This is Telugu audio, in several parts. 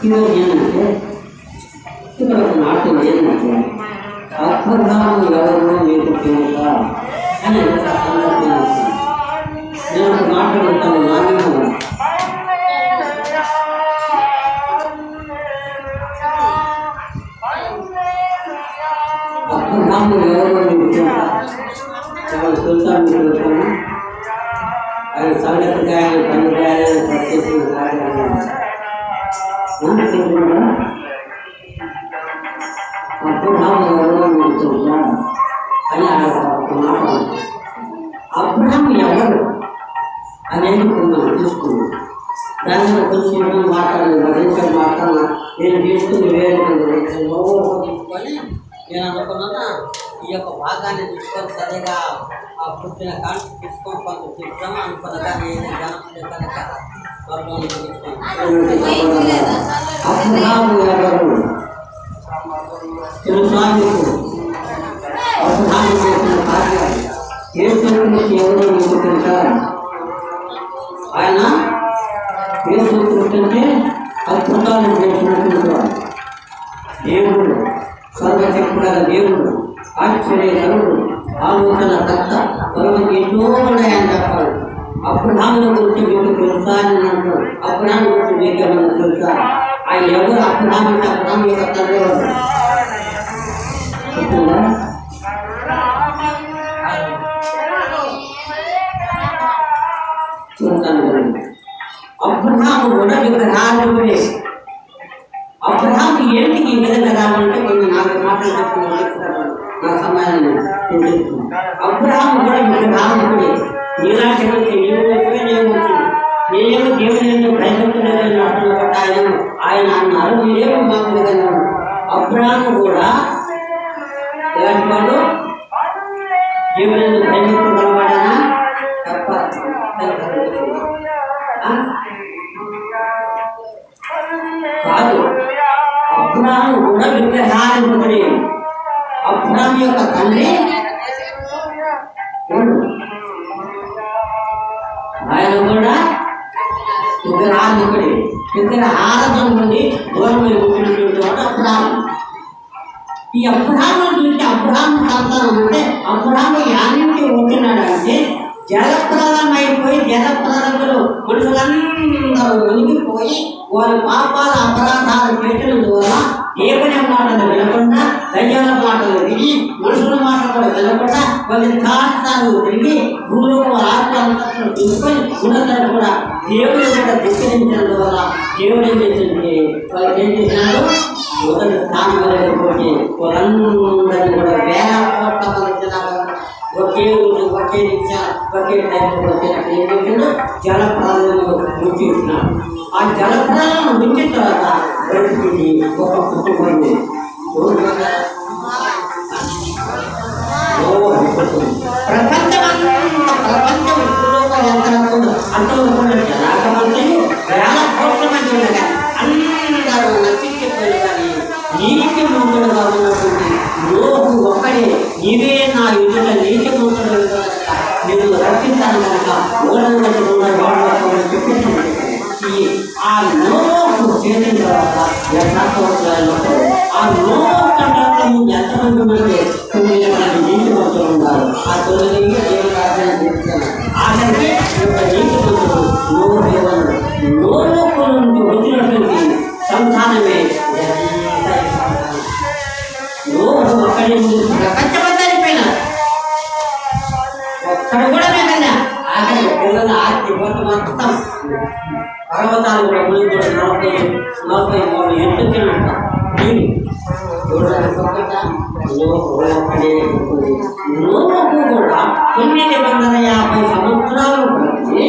ఈరోజు ఏంటంటే ఇక్కడ ఒక నాట్యం ఏంటంటే అర్థధానం ఎవరినో మీకు తెలుస అని నేను ఒక మాట్లాడుతాను నాణ్యం అర్థధానం ఎవరినో మీకు తెలుసా మీకు ఆయన సంగతికాయలు పనికాయలు ప్రత్యేక అబ్రహాము ఎవరో మీకు తెలుసా అని అబ్రహాము ఎవరు అనేది మనం చూసుకున్నాం. దాని మీద కొంచెం మాట్లాడాలి మరింత మాట్లాడాలి. నేను తీసుకుని వేరే తీసుకొని నేను అనుకున్నా ఈ యొక్క భాగాన్ని తీసుకొని సరిగా ఆ పుట్టిన కాంతి తీసుకొని కొంత చెప్తాము అనుకున్న కానీ ఏదైనా కనుక అబ్రహాము ఎవరు తెలుసా మీకు? అబ్రహాము చేసిన కార్యాలు యేసుక్రీస్తు ఎవరో మీకు తెలుసా? ఆయన యేసుక్రీస్తు అంటే అద్భుతాలు చేసినటువంటి వాడు, దేవుడు, సర్వశక్తుల దేవుడు, ఆశ్చర్యకరుడు, ఆలోచన కర్త, పరమకి ఎన్నో ఉన్నాయని చెప్పాలి. అబ్రహాము గురించి మీకు తెలుసా అని అంటారు. అబ్రహాము గురించి మీకు ఏమన్నా తెలుసా? ఆయన ఎవరు? అబ్రహాము అంటే అబ్రహాము యొక్క తండ్రి ఎవరు? అబ్రహాము కూడా విగ్రహాలు. అబ్రహాము ఏంటి ఈ విధంగా రావాలంటే కొన్ని 4 మాటలు చెప్తున్నాను నా సమయాన్ని. అబ్రహాము కూడా విగ్రహాలు. నీలాంటి నేనేమో దేవుని ప్రయత్నించలేదని ఆయన అన్నారు, మీరేమో మాకు విధంగా. అబ్రహాము కూడా ఎలాంటి వాడు? దేవుని ప్రయత్నించగలవాడనా? తప్ప కాదు. అబ్రహాము కూడా విగ్రహాధిపతి. అబ్రహాము యొక్క తండ్రి ఆయన కూడా విగ్రహాధిపతి. విగ్రహారాధన నుండి దూరమై ఉంటున్నటువంటి వాడు అబ్రహాము. ఈ అబ్రహాము చూస్తే అబ్రహాము సంతానం అంటే అబ్రహాము యానికి ఉంటున్నాడంటే జలప్రదమైపోయి జలప్రదములు మనుషులందరూ మునిగిపోయి వారి పాపాల అపరాధాలు చేసినందువల్ల దేవుని మాటలు వినకుండా దయ్యాల మాటలు విని మనుషుల మాటలు కూడా వినకుండా వాళ్ళ కాస్తాలు తిరిగి భూలోక ఆత్మలు తీసుకొని ఉన్నతాన్ని కూడా దేవుని కూడా ధిక్కరించినందువల్ల దేవుడు ఏం చేసింది? వాళ్ళకి ఏం చేసినాడు? మొదటి స్థానం వెళ్ళకపోతే వాళ్ళందరినీ కూడా వేల కోట్ల మంది ఒకే రోజు ఒకే నిమిషం ఒకే టైంలో వచ్చేటప్పుడు ఏం చేసిండు? జలప్రదాలను ముంచేసినాడు. ఆ జలప్రదాలను ముంచిన తర్వాత బయటికి ఒక కుటుంబం ప్రపంచం అంటున్నటువంటి జనాభామంటే వేల కోట్ల మంది ఉండగా అందరూ నశించిపోయి కానీ నీటి మందులుగా ఉన్నటువంటి లోహు ఒక్కడే ఇవే నా ఎదుట నీటి మందులు నేను రక్షించాను కనుక చెప్పి ఆ లోహు చేసిన తర్వాత ఆ లోహు కంటే ఎంతమంది ఉంటే 9 మంది నీటి మందులు ఉన్నారు. ఆ 9 ఆఖరికి నీటి మందులు లోహు నుండి వచ్చినటువంటి సంతానమే లోహు ఒక్కడే ప్రపంచమంతా ఒక్కడ కూడా లేదన్నా. ఆఖరి పిల్లల ఆర్తి మొత్తం పర్వతాలు కూడా మునిగిపోయి 43 ఎత్తుకున్నట్ట నీవు నోముకు కూడా 950 సంవత్సరాలు బట్టి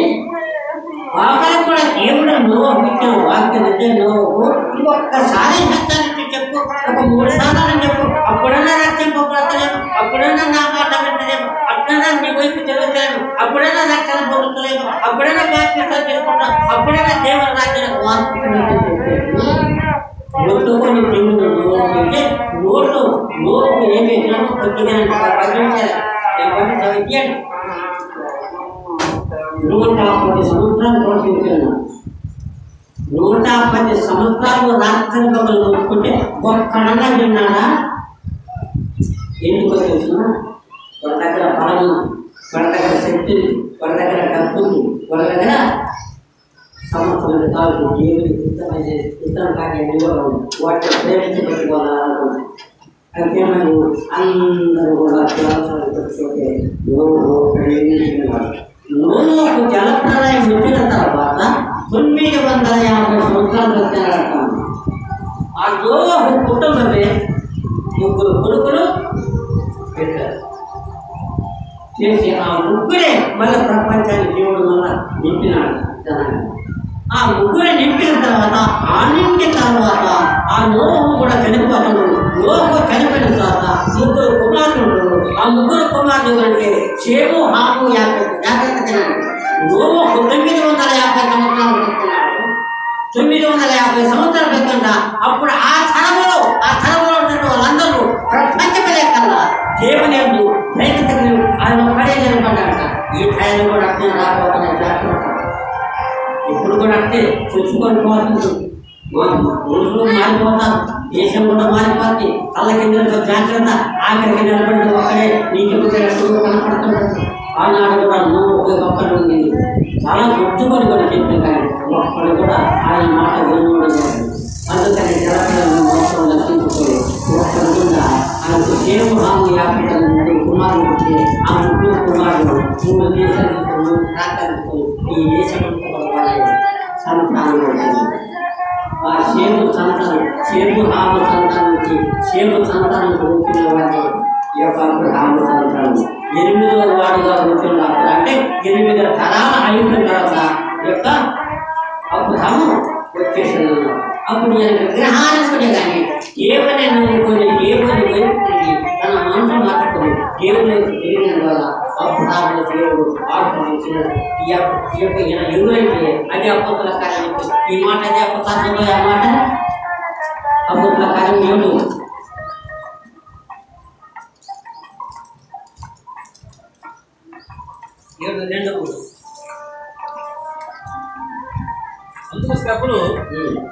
ఆఖరి కూడా దేవుడు నోవు ఇచ్చిన వాక్యం అంటే నోవు ఇంకొకసారి హెచ్చరించి చెప్పు, ఒక 3 సార్లు చెప్పు, అప్పుడన్నా రక్షింపబడతలేము, అప్పుడన్నా నా మాట వింటలేము, అప్పుడన్నా నీ వైపు తిరుగుతలేము, అప్పుడన్నా రక్షణ పొందుతలేము, అప్పుడన్నా బాధ్యత చేసుకుంటాం, అప్పుడన్నా దేవుడు రాజ్యానికి మొత్తుకొని దేవుడు నోవు అంటే నోరుకు ఏమి ఇచ్చినామో కొద్దిగా పదించాలి. 110 సంవత్సరాలు ప్రవర్తించాను. 110 సంవత్సరాలు రాత్రి పగలు నోచుకుంటే ఒక్కడన్నా విన్నాడా? ఎందుకో తెలుసిన వాళ్ళ దగ్గర బలము, వాళ్ళ దగ్గర శక్తి, వాళ్ళ దగ్గర డబ్బులు, వాళ్ళ దగ్గర సంవత్సరం కాదు దేవుడి ఇతర కార్యాలు వాటిని ప్రేమించబెట్టుకోవాలనుకున్నాను. అయితే మరి అందరూ కూడా నోనుకు జలప్రలయం వచ్చిన తర్వాత 950 సంవత్సరాలు వచ్చారంటాను. ఆ నోవహు కుటుంబమే 3 కొడుకులు పెట్టారు చేసి ఆ ముగ్గురే మళ్ళీ ప్రపంచాన్ని దేవుడు మళ్ళా నింపినాడు జనాన్ని. ఆ ముగ్గురే నింపిన తర్వాత ఆ నోవహు కూడా చనిపోతాడు. నోవహు చనిపోయిన తర్వాత 3 కుమారులు. ఆ 3 కుమారులు అంటే షేము, హాము, యాపెతు. జాగ్రత్తగా నోవహు 950 సంవత్సరాలు పెట్టుకున్నాడు. 950 సంవత్సరాలు పెట్టుకుంటా అప్పుడు ఆ తరములో ఉన్నటువంటి వాళ్ళందరూ ప్రపంచమే కల్లా దేవుని రైతు ఆయన ఒక్కడే నిలబడ్డాట. ఈ టైం కూడా అట్నే రాబోతున్న జాగ్రత్త. ఇప్పుడు కూడా అంటే చూసుకొని పోతుంది. మనుషులు మారిపోతారు, దేశం కూడా మారిపోతుంది. కళ్ళ కింద జాగ్రత్త. ఆఖరికి నిలబడి ఒక్కడే నీకు కనపడుతున్నాడు. ఆనాడు కూడా ఒక్కడు ఉంది. చాలా గుర్తుకొని కూడా చెప్తుంది కానీ ఒక్కడు కూడా ఆయన మాట వినడం. అందుకని జలపిల్లలను మొత్తం దర్శించుకోలేదు. ఒక్కడు కూడా ఆయనకు సేవ హాము 53 కుమారులు ఉంటే ఆ 3 కుమారులు 3 దేశాలు ప్రాంతాలు ఈ దేశం సంతానం వచ్చింది. ఆ సేపు సంతానం, సేపు హాము సంతానం నుంచి సేపు సంతానం వచ్చిన వాడిని ఈ యొక్క హాము సంతానం 8వ వాడుగా వచ్చినప్పుడు అంటే 8 తరాలు అయిపోయిన తర్వాత యొక్క అబ్రహాము వచ్చేసాడు. అప్పుడు నేను విగ్రహాలకుడే కానీ దేవుని నమ్ముకొని దేవుని వైపుని తన మనసు మార్చుకొని దేవుని తిరిగిన వల్ల అబ్రహాము దేవుడు ఆహ్వానించినాడు. ఈ యొక్క ఎవరైతే అది అపోస్తుల కార్యం. ఈ మాట అదే అపోస్తుల ఆ మాట అపోస్తుల కార్యం 7:2. అందుకు స్టెప్పులు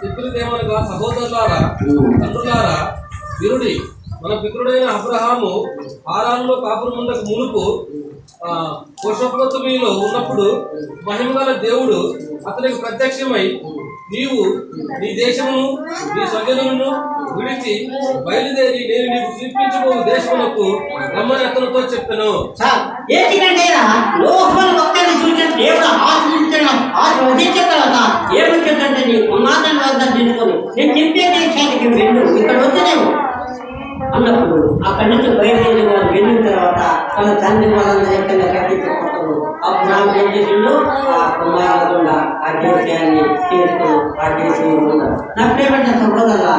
చెప్పినదేమనగా, సహోదరులారా, తండ్రులారా, వినుడి. మన పితరుడైన అబ్రహాము హారానులో కాపురముండకు మునుపు మెసొపొతామియాలో ఉన్నప్పుడు మహిమగల దేవుడు అతనికి ప్రత్యక్షమై, నీవు నీ దేశమును నీ స్వజనులను విడిచి బయలుదేరి నేను నీకు చూపించబో దేశమునకు రమ్మని అతనితో చెప్పాను. అన్నప్పుడు అక్కడి నుంచి బయలుదేరి వాళ్ళు వెళ్ళిన తర్వాత తన తండ్రి వాళ్ళని ఎక్కడ కట్టించుకుంటారు. అప్పుడు నాకు ఏం చేసిండు, ఆ కుమారుకుండా ఆ దేశాన్ని చేసుకుని ఆ దేశంలో ఉన్నారు. నా ప్రేమ సంపదల్లా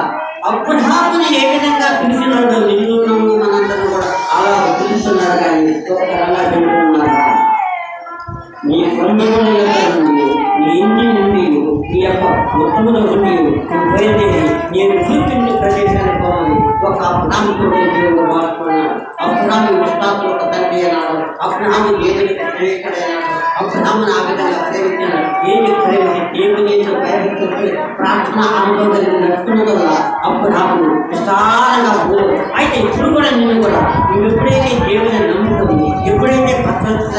అబ్రహాముని ఏ విధంగా పిలిచినాడు నిన్ను మనందరూ కూడా అలా పిలుస్తున్నారు. కానీ ఒక్కరు అలా పిలుస్తున్నారు. నీ కొండముల నుండి, నీ ఇంటి నుండి, నీ యొక్క మొత్తముల నుండి నువ్వు బయలుదేరి నేను చూపించిన ప్రదేశానికి పోవాలి. ఒక అబ్రహాముతో దేవుడు మార్చుకున్నాడు. అబ్రహాము విశ్వాసం ఒక తండ్రి అన్నాడు. అబ్రహాము దేవునికి ప్రేమికుడైనాడు. అబ్రహామును ఆ విధంగా ప్రేమించాడు. ఏంటి ప్రేమించి దేవుని ప్రేమిస్తుంటే ప్రార్థన అనుభవం నడుచుకున్న వల్ల అబ్రహాము విస్తారంగా పోదు. అయితే ఇప్పుడు కూడా నేను కూడా నువ్వు ఎప్పుడైతే దేవుని నమ్ముతుంది, ఎప్పుడైతే భద్రత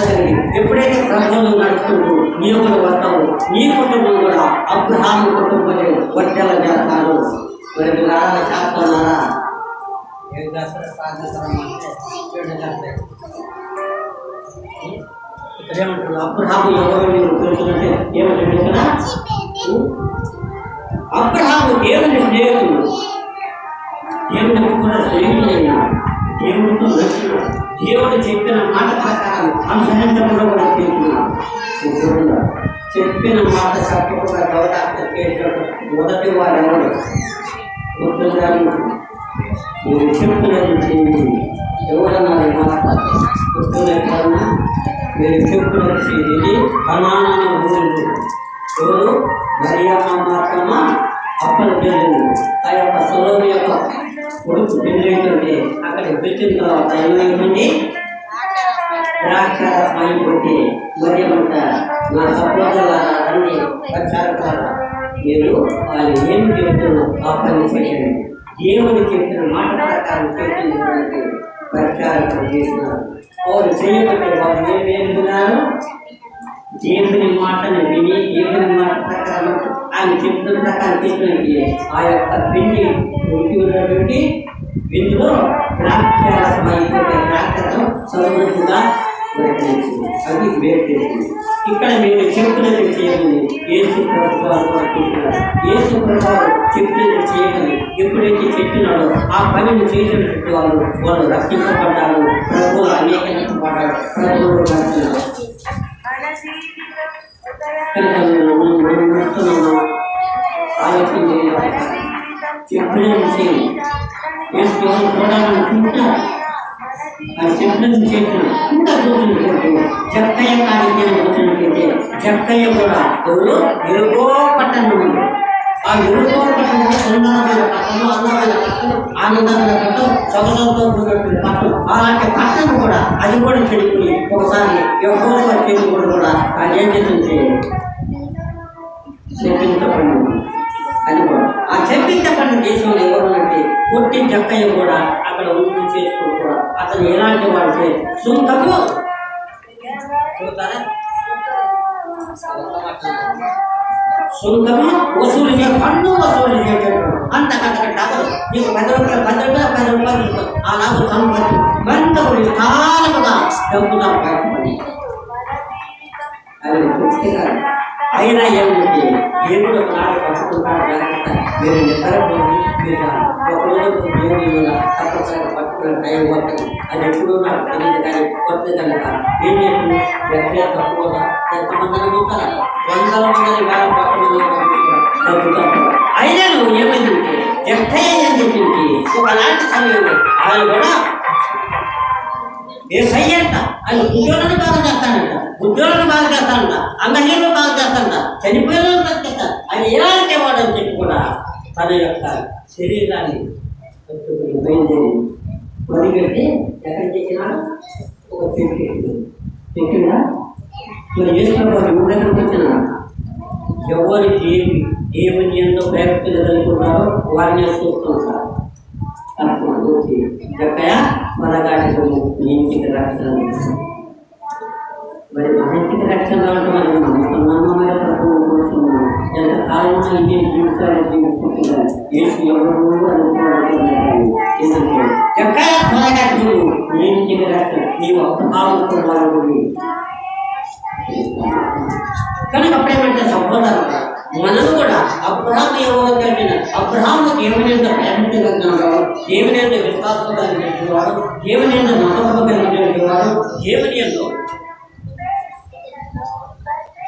ఎప్పుడైతే ప్రజలు నడుచుకుంటూ నీవు కూడా వస్తావు, నీ కుటుంబం కూడా అబ్రహాము కుటుంబమే వర్జల చేస్తారు. మరి శాస్త్రారా ఏం చేస్తారు? ఇక్కడ ఏమంటారు? అబ్రహాము ఎవరు మీరు తెలుసుకుంటే ఏమంటారు ఇక్కడ? అబ్రహాము దేవుని స్నేహితుడు, దేవునికి కూడా స్నేహితుడైన, దేవుడితో నచ్చిన, దేవుడు చెప్పిన మాట ప్రకారం అనుసరించకుండా కూడా చేస్తున్నాడు. చెప్పిన మాట చెప్పకుండా గౌరవ చేసిన మొదటి వారు ఎవరు? నేను చెప్తున్నది చేయండి. ఎవరన్నారు మాట? చెప్తున్నా మీరు చెప్తున్నది చేయండి. ప్రమాణాన్ని ఊరు ఎవరు? మరియమ్మ మాత్రమా అప్పల పేరు ఆ యొక్క సొలోమి యొక్క కొడుకు పెళ్ళైతుంటే అక్కడ పెట్టిన తర్వాత ఏమైందండి? ద్రాక్షారసం అయిపోతే మరియమ్మంట నా సపోర్టర్లారండి ప్రచారకారా మీరు వాళ్ళు ఏమి చెప్తున్నారు ఆ పని చేయండి. దేవుడు చెప్పిన మాట ప్రకారం చేసినటువంటి ప్రచారం చేసినారు. వారు చేయబట్టే వారు ఏమేస్తున్నారు? దేవుని మాటను విని దేవుని మాట ప్రకారం ఆయన చెప్తున్న ప్రకారం చెప్పినది ఆ యొక్క పిండి ఉన్నటువంటి విందులో ద్రాక్షారసం అయిపోతే ద్రాక్షరసం సమృద్ధిగా ప్రకటించింది. అది వేరు చేసింది. ఇక్కడ మీరు చెప్తున్నది చేయండి. యేసు ప్రభువారు పట్టించారు. యేసు ప్రభువారు చెప్పినది చేయగలి ఎప్పుడైతే చెప్పినాడో ఆ పనిని చేసినటువంటి వాళ్ళు రక్షించబడ్డారు. ప్రభువులు అనేకపడ్డారు. ప్రభువులు రక్షించారు. ఆలోచన చెప్పిన విషయం చూడాలని చూస్తున్నారు. అది చెప్పిన చేసిన ఇంకా చూసినటువంటి జక్కయ్య కార్యక్రమం వచ్చినట్లయితే జక్కయ్య కూడా ఎవరు? ఎరుగో పట్టణం. ఆ ఎరుగో పట్టణం సుందరమైన పట్టణం, అందమైన పట్టణం, ఆనందమైన పట్టణం, సొగసంతో ఉన్నటువంటి పట్టణం. అలాంటి పట్టణం కూడా అది కూడా చెడిపోయి ఒకసారి ఎవరో చేసి కూడా అది ఏం చేసింది? చెప్పించబడింది. అది కూడా ఆ చెప్పించబడిన దేశంలో ఎవరుంటే పుట్టి జక్కయ్య కూడా అక్కడ ఉండి చేసుకుని కూడా అతను ఎలాంటి వాడితే సుంకము చూస్తారా? సుంకము వసూలు పన్ను వసూలు చేసేటప్పుడు అంతకంత డబ్బులు నీకు 10 రూపాయలు ఆ నాకు సంపత్తి మరింత విస్తారముగా డబ్బు సంపాదించబడి అది పుస్తకాలు అయినా ఏమిటి? దేవుడు నాడు పట్టుకుంటాడు. జాగ్రత్త మీరు నిద్రపోయి ఒకరోజు దేవుడి తప్పనిసరిగా పట్టుకుని టైం పడుతుంది. అది ఎప్పుడూ నాకు తెలియదు. కానీ కొత్త కనుక ఏం చేస్తుంది? గట్టిగా తక్కువగా ఎంతమంది అనుకుంటారా? 100 మంది వేల పట్టుకుని అయినా నువ్వు ఏమైందంటే ఎక్కయ్య చెప్పింది ఒకలాంటి సమయంలో ఆయన కూడా ఏ సయ్యంట ఆయన ఉద్యోగాన్ని బాగా చేస్తానంట, ఉద్యోగాన్ని బాగా చేస్తానంట, అంగహీనులు బాగా చేస్తానంట, చనిపోయిన ప్రత్యేక ఆయన ఎలాంటి వాడు అని చెప్పి కూడా తన యొక్క శరీరాన్ని బయలుదేరి పరిగెట్టి ఎక్కడ చేసినాడు? ఒక చెట్టు చెట్టుగా మరి వేసుకున్న ఉండడానికి వచ్చిన ఎవరి దేవుని ఎంతో ప్రయత్నం జరుగుతున్నారో వారిని చూస్తుంటారు. మనగాడి ఇంటికి రక్షణ మరి మన ఇంటికి రక్షణ అంటే మనం నమ్మకమైన ప్రభుత్వం ఎంతకాలంలో ఇండియన్ జీవితాలు జీవిస్తుంటున్నారు. ఏసు ఎవరు అనుకోవడం నీ ఇంటికి రక్షణ నీవు అప్రభావంతో కనుక అప్పుడేమంటే సహోదరు మనం కూడా అబ్రహాము ఎవరో తెలిసిన అబ్రహాము దేవుని ఎంత ప్రేమించగలిగినవాడు, దేవుని ఎంత విశ్వాసం కలిగినవాడు, దేవుని ఎంత నమ్మకం కలిగినవాడు, దేవుని ఎంతో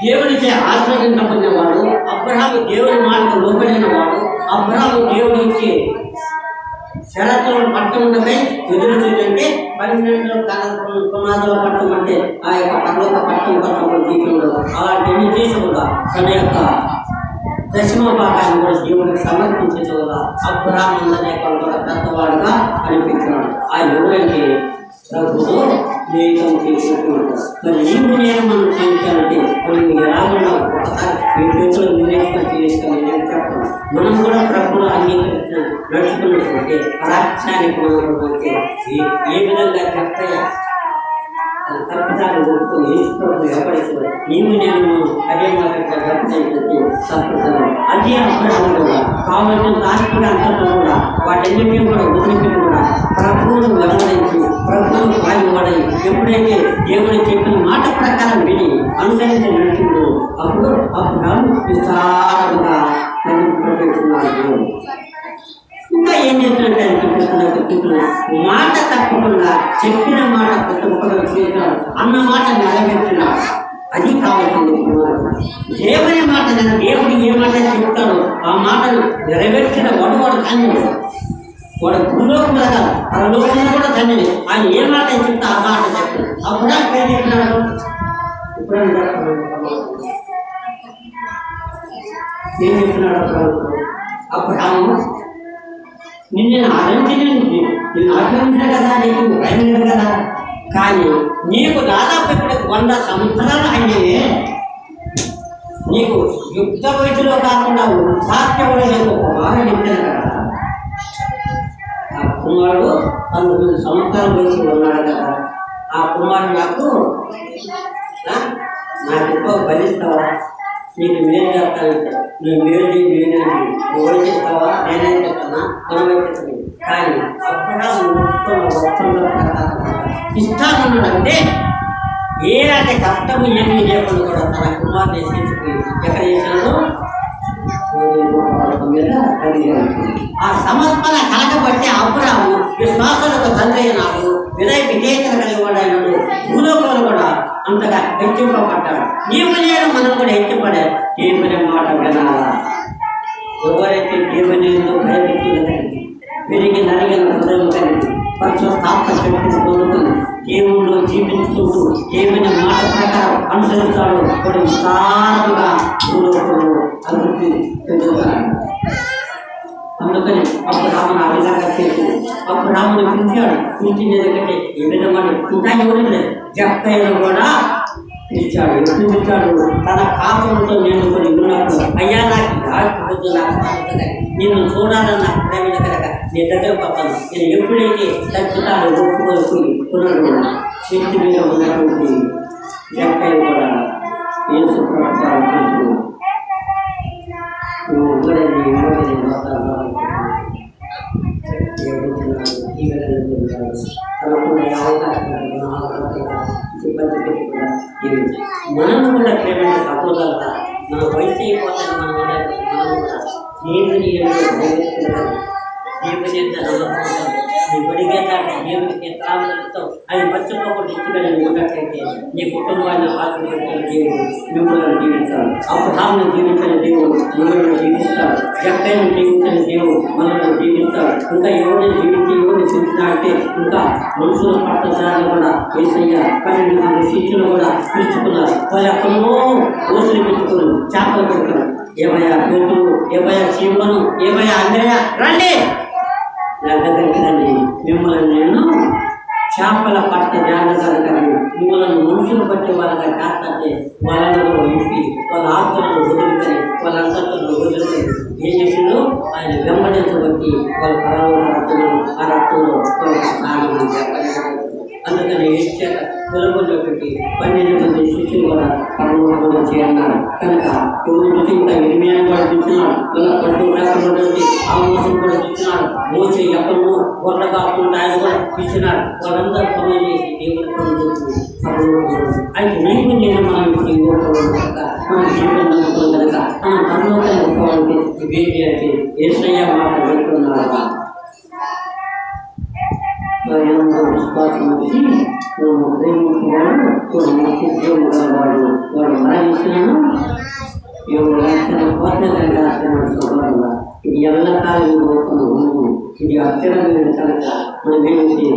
దేవునిచే ఆశ్రయించబడినవాడు, అబ్రహాము దేవుని మాటకు లోబడిన వాడు, అబ్రహాము దేవుడికి షరతులను పట్టమంటే ఎదురు చూడంటే 12 పునాదుల పట్టం అంటే ఆ యొక్క పర్లోక పట్టం పట్టం తీసుకుంటాడు. అలాంటివన్నీ తీసుకుంటా తన యొక్క దశమ భాగాన్ని కూడా దేవుడికి సమర్పించడం వల్ల అబ్రహాము అనే కూడా పెద్దవాడుగా అనిపించాడు. ఆ ఎవరంటే ప్రభుత్వం జీవితం చేసినటువంటి మరి నీవు నేను మనం చేయించాలంటే మనం ఎలాగో ఒకసారి మీ చేతులు నిర్ణయించుకొని చేసుకోవాలి. నేను చెప్పాను మనం కూడా ప్రభుత్వం అంగీకరించిన నడుచుకున్నట్లయితే పరాక్షానికి మనం ఏ విధంగా చెప్తాయా తప్పిదాలు కొడుకుని వేసుకోవడం ఎవరిస్తారు నీవు నేను అదే మాట్లాడితే సంప్రదాయం అదే అబ్రహాము కూడా కావాల్సిన ఆర్థిక అంతటా కూడా వాటన్నింటినీ కూడా వదిలిపెట్టి కూడా ప్రభువును వెంబడించి ప్రభువును పాల్గొనడి ఎప్పుడైతే దేవుడు చెప్పిన మాట ప్రకారం విని అనుసరించి నడిచిందో అప్పుడు అబ్రహాము విస్తారంగా ఇంకా ఏం చేస్తున్నట్టే మాట తప్పకుండా చెప్పిన మాట అన్న మాట నెరవేర్చున్నాడు. అది కావాల్సింది. దేవుని మాట దేవుడు ఏ మాట చెప్తాడో ఆ మాటను నెరవేర్చిన వాడు ధన్యుడు. వాడు భూలోకం కదా పరలోకంలో కూడా ధన్యుడు. ఆయన ఏ మాట చెప్తే ఆ మాట చెప్తాడు. అప్పుడు ఏం చెప్తున్నాడు? ఇప్పుడు ఏం చెప్తున్నాడు? అప్పుడు నిన్ను ఆచరించిన కదా, నీకు భయం లేదు కదా. కానీ నీకు దాదాపు ఇప్పుడు 100 సంవత్సరాలు అయినవే. నీకు యుక్త వయసులో కాకుండా వృద్ధాప్య వయసులో ఒక బాగా చెప్పాను కదా. ఆ కుమారుడు 19 సంవత్సరాల వయసులో ఉన్నాడు కదా. ఆ కుమారుడు నాకు ఎక్కువ బలిస్తావా, నీకు మేలు చేస్తాను, నువ్వు మేలు నువ్వు చేస్తావా, నేనే చెప్తానా, మనమే చెప్తాను. కానీ అప్పుడు ఇష్టాలున్నాడంటే ఏలాంటి కష్టము ఏమీ లేకుండా కూడా తన కుమార్ని తీసుకుని ఎక్కడ చేశాడు? ఆ సమర్పణ కలగబట్టి అబ్రాము విశ్వాసాలకు తండ్రి అయినాడు, వినయ విధేయతలు కలిగి వాడైనాడు. భూలోకంలో కూడా అంతగా హెచ్చింపబడ్డాడు. నీవు నేను మనం కూడా హెచ్చింపడే దేవుని మాట వినాలా. ఎవరైతే దేవుని భయపెట్టి పెరిగి నలిగిన హృదయం కలిగి పరిశుద్ధాత్మ శక్తిని పొందుతుంది దేవుళ్ళు జీవించుకుంటూ దేవుని మాట ప్రకారం అనుసరిస్తాడు. వాడు విస్తారంగా భూలోకంలో అభివృద్ధి చెందుతాడు. అందుకని అప్పుడు రామును ఆ విధంగా చేసింది. అప్పుడు రాముని పిలిచాడు. పిలిచింది ఎందుకంటే ఈ విధంగా ఇంకా ఎవరైనా జక్కయ్యను కూడా పిలిచాడు. ఎప్పుడు పిలిచాడు? తన కాపులతో నేను కొన్ని ఉన్నప్పుడు, అయ్యా నాకు నిన్ను చూడాలని నాకు ప్రేమ కనుక నీ దగ్గర పక్కన నేను ఎప్పుడైతే ఖచ్చితంగా ఒప్పుకొని పునరుడు శక్తి మీద ఉన్నటువంటి జక్కయ్య కూడా యేసు ప్రభువు మనం కూడా ప్రేమ సపోజల్లా మన వయసు అయిపోతాను. మనం కూడా దేవుని దేవుని నీ బడిగే దాటి దేవునికి తాగుతావు. అది మర్చిపోకుండా ఇచ్చిగలని ఉన్నట్లయితే నీ కుటుంబాన్ని ఆశీర్వదించిన దేవుడు మిమ్మల్ని జీవిస్తాడు. అబ్రహామును జీవించిన దేవుడు మనల్ని జీవిస్తాడు. జక్కయ్యను జీవించిన దేవుడు మనల్ని జీవిస్తాడు. ఇంకా ఎవరిని జీవించి ఎవరిని చూసినాడంటే ఇంకా మనుషుల పట్టణాలు కూడా ఏసయ్య 12 మంది శిష్యులు కూడా పిలుచుకున్నారు. వాళ్ళు ఎక్కడో ఓసులు పెట్టుకుని చేపలు పెట్టుకున్నారు. ఏమయ్యా పేతురు, ఏమయ్యా సీమోను, ఏమయ్యా అంద్రయ్య రండి నా దగ్గరికి రండి. మిమ్మల్ని నేను చేపల పట్ట జాగ్రత్తలు కానీ మిమ్మల్ని మనుషులు బట్టి వాళ్ళగా చేస్తే వాళ్ళను ఇంపి వాళ్ళ ఆత్మలను వదులుకొని వాళ్ళ అంతస్తులను వదులుకొని ఏం చేసిందో ఆయన వెంబడించబట్టి వాళ్ళ పరలోక రక్తంలో ఆ రక్తంలో స్నానం చేస్తారు. అందుకని ఇచ్చాక పొలబొల్లో పెట్టి 12 మంది శిష్యులు కూడా పరలోకంలో చేరినారు. కనుక ఎవరు చూసి ఇంకా ఇర్మియాను కూడా చూస్తున్నాడు. ఇలా పట్టు రాకుండా ఆ మోసం కూడా చూస్తున్నాడు. మోసే ఎక్కడో గొర్రె కాకుండా ఆయన కూడా ఇచ్చినాడు. వాళ్ళందరూ పనులు చేసి దేవుడి పనులు చేస్తుంది అయితే నీకు నేను మనం ఇప్పుడు మన జీవితం నమ్ముకున్న కనుక మనం పరలోకాన్ని ఒప్పుకోవాలంటే ఇవేంటి అంటే యేసయ్య మాట పెట్టుకున్నాడు. విశ్వాసం వచ్చి వాడు మరణించినాను ఇది ఎల్లకాలం ఇది అక్షరమైన కనుక మనం ఏంటి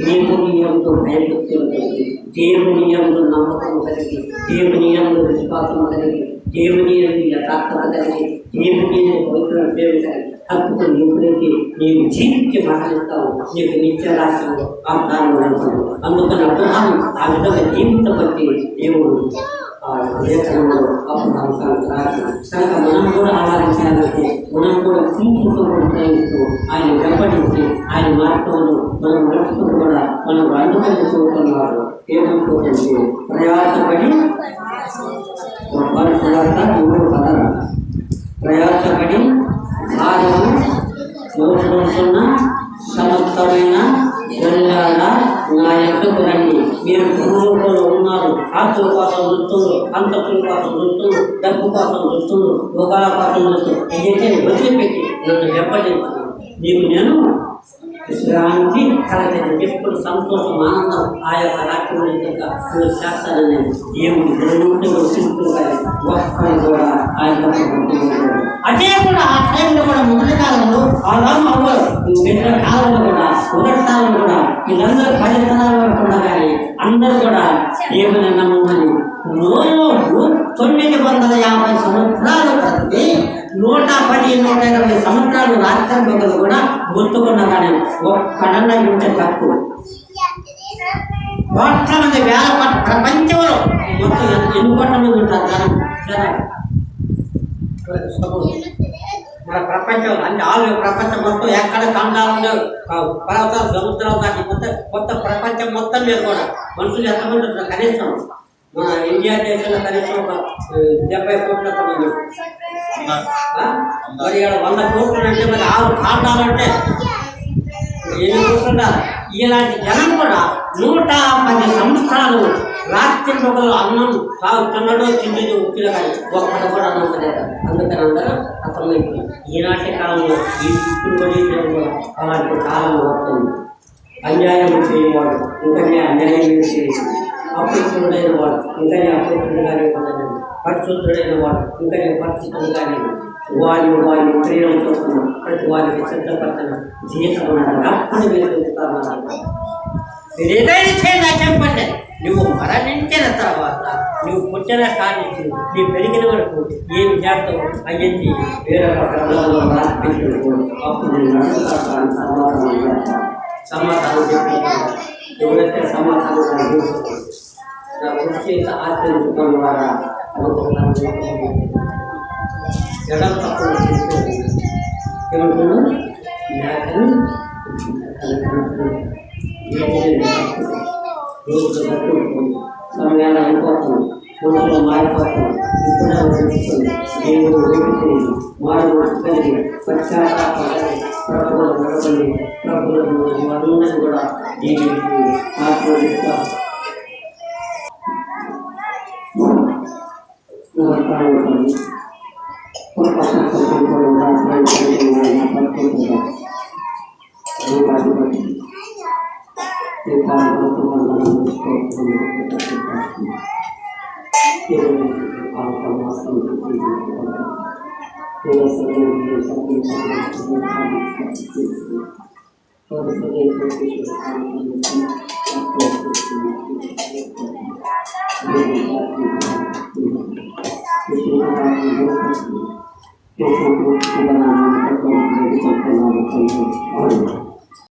దేవుని ఎంతో భయభక్తులు కలిగి దేవుని ఎంతో నమ్మకం కలిగి దేవుని ఎంతో విశ్వాసం కలిగి దేవుని యథార్థత కలిగి దేవుని పవిత్ర ప్రేమ కలిగి హక్కుని ఎప్పుడైతే నీవు జీవించి మరణిస్తావు నీకు నిత్య రాష్ట్రంలో ఆ ప్రాణం నడుపుతాడు. అందుకని అబ్రహాము ఆ విధంగా జీవితం బట్టి దేవుడు లేఖనంలో అబ్రహాము కనుక మనం కూడా ఆరాధించాలంటే మనం కూడా ప్రయత్నిస్తూ ఆయన వెంబడించి ఆయన మార్గంలో మనం నడుచుకుంటూ కూడా మనం అందుకని చూస్తున్నారు. ఏమనుకోకండి ప్రయాసపడి ప్రయాసపడి భారము యోచన సమర్థమైన జనులారా నా యొక్కకు రండి. మీరు భూలోకంలో ఉన్నారు. ఆస్తుల కోసం చూస్తున్నారు, అంతస్తుల కోసం చూస్తున్నారు, డబ్బు కోసం చూస్తున్నారు, యోగాల కోసం చూస్తున్నారు. ఏదైతే వదిలిపెట్టి నన్ను వెంబడించుకున్నాను. నీకు నేను విశ్రాంతి కలగదు. ఎప్పుడు సంతోషం, ఆనందం ఆ యొక్క రాజ్యం శాస్త్రాన్ని దేవుడు జరుగుతుంటే వచ్చినప్పుడు ఒక్కరు కూడా ఆ యొక్క అదే కూడా ఆ టైంలో కూడా మొదటి కాలంలో ఆ రాము అవ్వరు. మిగతా కాలంలో కూడా మొదటి కాలంలో కూడా వీళ్ళందరూ 10 తరాల వరకు ఉన్నా కానీ అందరూ కూడా దేవుని నమ్మని రోజు 950 సంవత్సరాలు ప్రతి 110-120 సంవత్సరాలు రాష్ట్రం మొదలు కూడా గుర్తుకున్నా కానీ ఒక్కడన్నా ఇంటే తక్కువ. కోట్ల మంది, వేల కోట్ల ప్రపంచంలో మొత్తం ఎన్ని కోట్ల మంది ఉంటారు జనం మన ప్రపంచంలో అంటే ఆలు ప్రపంచం మొత్తం ఎక్కడ ఖండాలు పర్వతాలు సముద్రాలు దాటి మొత్తం ప్రపంచం మొత్తం మీద కూడా మనుషులు ఎంతమంది ఉంటారు? కనీసం మన ఇండియా దేశంలో కనీసం ఒక 70 కోట్ల మంది. మరి 100 కోట్లు అంటే మరి 6 ఖండాలంటే ఎన్ని కోట్లు ఉండాలి? ఇలాంటి జనం కూడా 110 సంవత్సరాలు రాత్రి మొదలు అన్నం తిన్నడో తిండిదో ఉప్పిలో కానీ ఒక్కడు కూడా అన్నం తినలేదు. అందుకని అందరూ అర్థమైపోయింది. ఈనాటి కాలంలో ఇప్పుడు కూడా అలాంటి కాలం వస్తుంది. అన్యాయం చేయవాడు ఇంకనే అన్యాయం చేసి, అపవిత్రుడైన వాడు ఇంకనే అపవిత్రుడుగానే ఉండదు, పరిశుద్ధుడైన వాడు ఇంకనే పరిశుద్ధుడు కానీ వారి ప్రేరణ కోసం ప్రతి వారికి సిద్ధపడుతున్న జీవితం అన్నది అప్పుడు మీరు చూస్తామన్నారు. మీరు ఏదైనా చేయాలి చెప్పండి. నువ్వు మరణించిన తర్వాత నువ్వు పుట్టిన కానించి నీ పెరిగిన వరకు ఏమి చేస్తావు అయ్యింది వేరొక గ్రంథంలో రాసిపెట్టుకో. అప్పుడు సమాధానం చెప్తాను. ఎవరైతే సమాధానం నా వచ్చి ఆశ్రయించడం ద్వారా జడం తప్పుడు ఏమంటున్నాను సమయాలు అయిపోతుంది, మనసులో మారిపోతుంది. ఇప్పుడు దేవుడు వేడుకొని మారు కలిగి పశ్చాత్తాపడి ప్రభువులు నడపండి. ప్రభువులను అందరూ కూడా దీనికి ఆశీర్వదిస్తారు. Thank you.